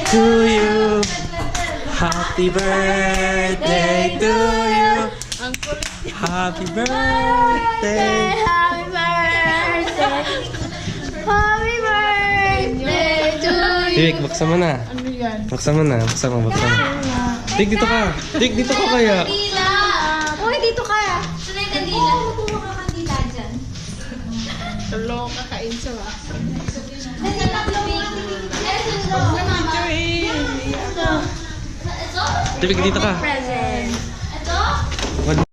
to you. Happy birthday to you. Happy birthday. Happy birthday. Happy birthday to you. Tik, buksan mo na. Ano yan? Buksan mo na. Buksan mo. Tik, dito ka. Tik, dito ka kaya. Kandila! Uy, dito ka. Saan yung kandila? Kuha ka kandila dyan. Tulo ka kainso ah. Nasa tatlo Tik, dito ka. Present. Ito?